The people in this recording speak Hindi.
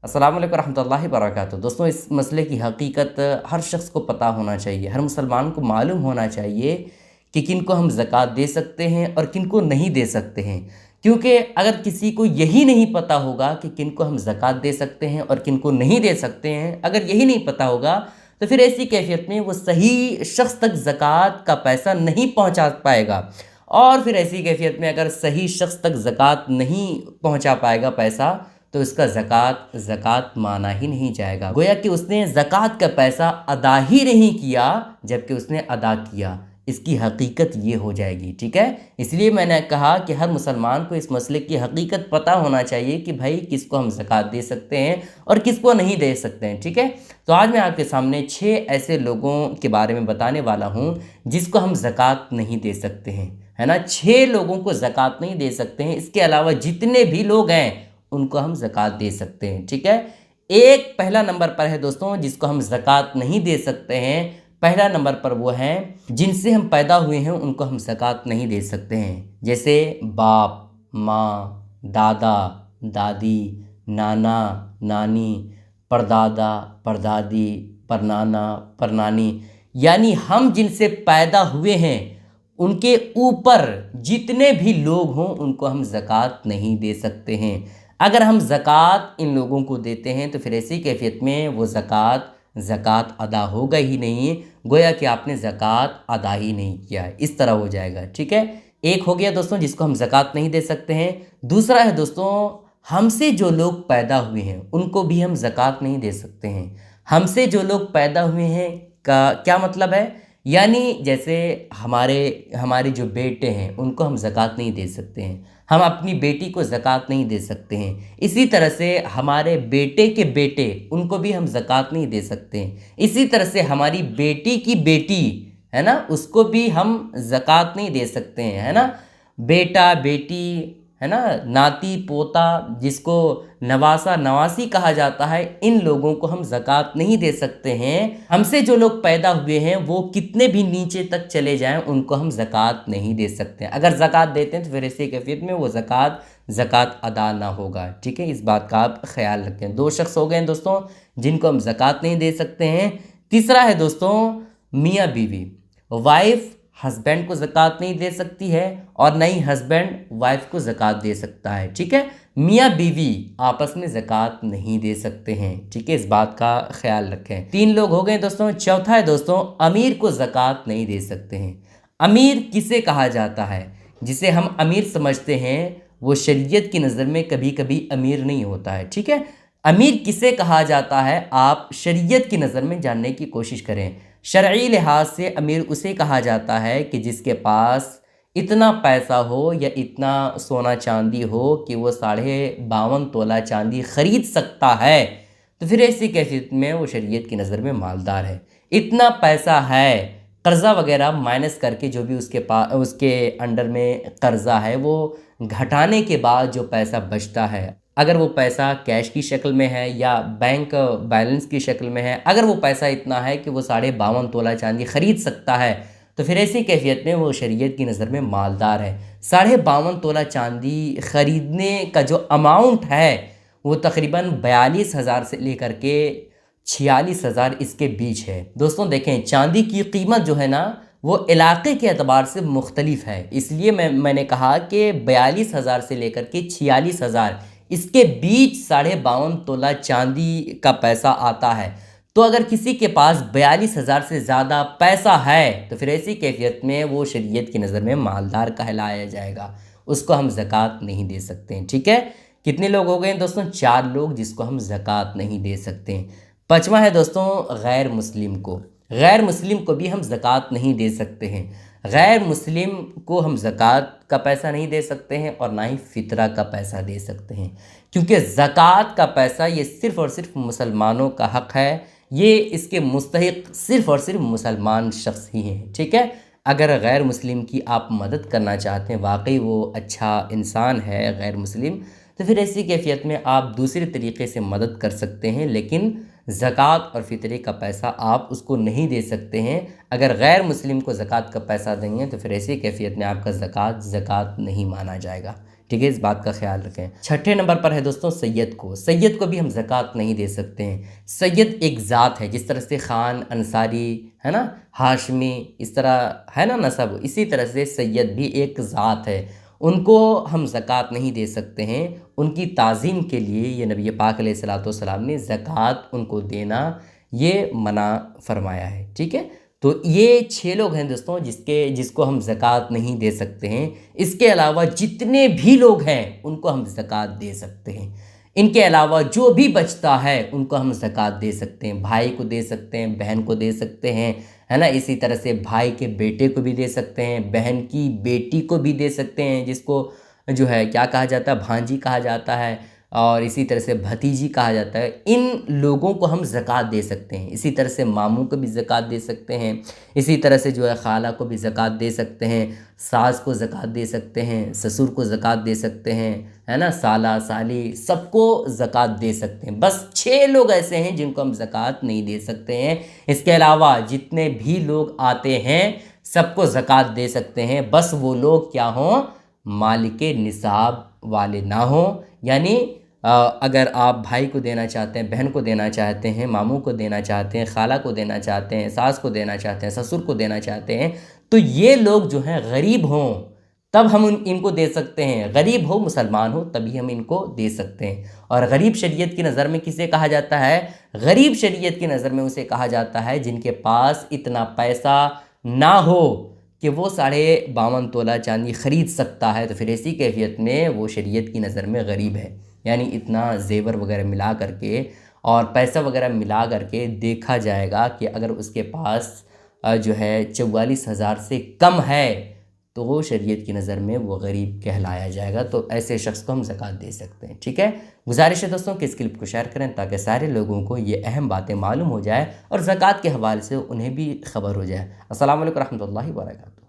अस्सलाम वालेकुम रहमतुल्लाहि वबरकातुहू। दोस्तों, इस मसले की हकीकत हर शख्स को पता होना चाहिए, हर मुसलमान को मालूम होना चाहिए कि किन को हम ज़कात दे सकते हैं और किन को नहीं दे सकते हैं। क्योंकि अगर किसी को यही नहीं पता होगा कि किन को हम ज़कात दे सकते हैं और किन को नहीं दे सकते हैं, अगर यही नहीं पता होगा तो फिर ऐसी कैफियत में वो सही शख्स तक ज़कात का पैसा नहीं पहुंचा पाएगा। और फिर ऐसी कैफियत में अगर सही शख्स तक ज़कात नहीं पहुंचा पाएगा पैसा, तो इसका ज़कात माना ही नहीं जाएगा। गोया कि उसने ज़कात का पैसा अदा ही नहीं किया, जबकि उसने अदा किया। इसकी हकीकत ये हो जाएगी। ठीक है, इसलिए मैंने कहा कि हर मुसलमान को इस मसले की हकीकत पता होना चाहिए कि भाई किसको हम ज़कात दे सकते हैं और किसको नहीं दे सकते हैं। ठीक है, तो आज मैं आपके सामने 6 ऐसे लोगों के बारे में बताने वाला हूँ जिसको हम ज़कात नहीं दे सकते हैं, है ना। 6 लोगों को ज़कात नहीं दे सकते हैं। इसके अलावा जितने भी लोग हैं उनको हम ज़कात दे सकते हैं। ठीक है, एक पहला नंबर पर है दोस्तों जिसको हम ज़कात नहीं दे सकते हैं। पहला नंबर पर वो हैं जिनसे हम पैदा हुए हैं, उनको हम ज़कात नहीं दे सकते हैं। जैसे बाप, माँ, दादा, दादी, नाना, नानी, परदादा, परदादी, परनाना, परनानी, यानी हम जिनसे पैदा हुए हैं उनके ऊपर जितने भी लोग हों उनको हम ज़कात नहीं दे सकते हैं। अगर हम ज़कात इन लोगों को देते हैं तो फिर ऐसी कैफियत में वो ज़कात अदा होगा ही नहीं, गोया कि आपने ज़कात अदा ही नहीं किया है, इस तरह हो जाएगा। ठीक है, एक हो गया दोस्तों जिसको हम ज़कात नहीं दे सकते हैं। दूसरा है दोस्तों, हमसे जो लोग पैदा हुए हैं उनको भी हम ज़कात नहीं दे सकते हैं। हमसे जो लोग पैदा हुए हैं का क्या मतलब है, यानी जैसे हमारे जो बेटे हैं उनको हम ज़कात नहीं दे सकते हैं, हम अपनी बेटी को ज़कात नहीं दे सकते हैं। इसी तरह से हमारे बेटे के बेटे उनको भी हम ज़कात नहीं दे सकते हैं। इसी तरह से हमारी बेटी की बेटी है ना, उसको भी हम ज़कात नहीं दे सकते हैं, है ना। बेटा बेटी है ना, नाती पोता, जिसको नवासा नवासी कहा जाता है, इन लोगों को हम ज़कात नहीं दे सकते हैं। हमसे जो लोग पैदा हुए हैं वो कितने भी नीचे तक चले जाएं उनको हम ज़कात नहीं दे सकते हैं। अगर ज़कात देते हैं तो फिर ऐसी कैफियत में वो ज़कात अदा ना होगा। ठीक है, इस बात का आप ख्याल रखें। 2 शख्स हो गए दोस्तों जिनको हम ज़कात नहीं दे सकते हैं। तीसरा है दोस्तों मियाँ बीवी। वाइफ हस्बैंड को ज़कात नहीं दे सकती है और न ही हस्बैंड वाइफ को ज़कात दे सकता है। ठीक है, मियाँ बीवी आपस में ज़कात नहीं दे सकते हैं। ठीक है, इस बात का ख्याल रखें। 3 लोग हो गए दोस्तों। चौथा है दोस्तों अमीर को ज़कात नहीं दे सकते हैं। अमीर किसे कहा जाता है? जिसे हम अमीर समझते हैं वो शरीयत की नज़र में कभी कभी अमीर नहीं होता है। ठीक है, अमीर किसे कहा जाता है आप शरीयत की नज़र में जानने की कोशिश करें। शरई लिहाज से अमीर उसे कहा जाता है कि जिसके पास इतना पैसा हो या इतना सोना चांदी हो कि वो 52.5 तोला चांदी ख़रीद सकता है, तो फिर ऐसी कैफियत में वो शरीयत की नज़र में मालदार है। इतना पैसा है, कर्ज़ा वगैरह माइनस करके जो भी उसके अंडर में कर्ज़ा है वो घटाने के बाद जो पैसा बचता है, अगर वो पैसा कैश की शक्ल में है या बैंक बैलेंस की शक्ल में है, अगर वो पैसा इतना है कि वो 52.5 तोला चांदी ख़रीद सकता है, तो फिर ऐसी कैफियत में वो शरीयत की नज़र में मालदार है। 52.5 तोला चांदी ख़रीदने का जो अमाउंट है वो तकरीबन 42,000 से लेकर के 46,000 इसके बीच है। दोस्तों देखें, चांदी की कीमत जो है ना वो इलाके के अतबार से मुख्तलिफ है, इसलिए मैंने कहा कि 42,000 से लेकर के 46,000 इसके बीच 52.5 तोला चांदी का पैसा आता है। तो अगर किसी के पास 42,000 से ज़्यादा पैसा है तो फिर ऐसी कैफियत में वो शरीयत की नज़र में मालदार कहलाया जाएगा, उसको हम ज़कात नहीं दे सकते हैं। ठीक है, कितने लोग हो गए दोस्तों? 4 लोग जिसको हम ज़कात नहीं दे सकते हैं। 5वां है दोस्तों गैर मुस्लिम को। गैर मुस्लिम को भी हम ज़कात नहीं दे सकते हैं। गैर मुस्लिम को हम ज़कात का पैसा नहीं दे सकते हैं और ना ही फ़ितरा का पैसा दे सकते हैं, क्योंकि ज़कात का पैसा ये सिर्फ़ और सिर्फ मुसलमानों का हक़ है, ये इसके मुस्तहिक़ सिर्फ़ और सिर्फ मुसलमान शख्स ही हैं। ठीक है, अगर गैर मुस्लिम की आप मदद करना चाहते हैं, वाकई वो अच्छा इंसान है गैर मुस्लिम, तो फिर ऐसी कैफियत में आप दूसरे तरीक़े से मदद कर सकते हैं, लेकिन ज़कात और फ़ितरे का पैसा आप उसको नहीं दे सकते हैं। अगर गैर मुस्लिम को ज़कात का पैसा देंगे तो फिर ऐसी कैफियत में आपका ज़कात नहीं माना जाएगा। ठीक है, इस बात का ख्याल रखें। छठे नंबर पर है दोस्तों सैयद को भी हम ज़कात नहीं दे सकते हैं। सैयद एक ज़ात है, जिस तरह से खान, अंसारी है ना, हाशमी, इस तरह है ना नसब, इसी तरह से सैयद भी एक ज़ात है, उनको हम ज़कात नहीं दे सकते हैं। उनकी ताज़ीम के लिए ये नबी पाक अलैहिस्सलाम ने ज़कात उनको देना ये मना फरमाया है। ठीक है, तो ये 6 लोग हैं दोस्तों जिसको हम ज़कात नहीं दे सकते हैं। इसके अलावा जितने भी लोग हैं उनको हम ज़कात दे सकते हैं। इनके अलावा जो भी बचता है उनको हम ज़कात दे सकते हैं। भाई को दे सकते हैं, बहन को दे सकते हैं, है ना। इसी तरह से भाई के बेटे को भी दे सकते हैं, बहन की बेटी को भी दे सकते हैं, जिसको जो है क्या कहा जाता है, भांजी कहा जाता है, और इसी तरह से भतीजी कहा जाता है। इन लोगों को हम ज़कात दे सकते हैं। इसी तरह से मामू को भी ज़कात दे सकते हैं। इसी तरह से जो है खाला को भी ज़कात दे सकते हैं, सास को ज़कात दे सकते हैं, ससुर को ज़कात दे सकते हैं, है ना, साला साली सबको ज़कात दे सकते हैं। बस 6 लोग ऐसे हैं जिनको हम ज़कात नहीं दे सकते हैं। इसके अलावा जितने भी लोग आते हैं सबको ज़कात दे सकते हैं, बस वो लोग क्या हों, मालिके निसाब वाले ना हों। यानी अगर आप भाई को देना चाहते हैं, बहन को देना चाहते हैं, मामू को देना चाहते हैं, खाला को देना चाहते हैं, सास को देना चाहते हैं, ससुर को देना चाहते हैं, तो ये लोग जो हैं गरीब हों तब हम इनको दे सकते हैं। गरीब हो, मुसलमान हो, तभी हम इनको दे सकते हैं। और गरीब शरीयत की नज़र में किसे कहा जाता है? गरीब शरीयत की नज़र में उसे कहा जाता है जिनके पास इतना पैसा ना हो कि वो 52.5 तोला चांदी ख़रीद सकता है, तो फिर ऐसी कैफियत में वो शरीयत की नज़र में गरीब है। यानी इतना जेवर वगैरह मिला करके और पैसा वगैरह मिला करके देखा जाएगा कि अगर उसके पास जो है 44,000 से कम है तो वो शरीयत की नज़र में वो गरीब कहलाया जाएगा। तो ऐसे शख्स को हम ज़कात दे सकते हैं। ठीक है, गुजारिश है दोस्तों कि इस क्लिप को शेयर करें ताकि सारे लोगों को ये अहम बातें मालूम हो जाए और ज़कात के हवाले से उन्हें भी खबर हो जाए। अस्सलाम वालेकुम रहमतुल्लाहि व बरकातहू।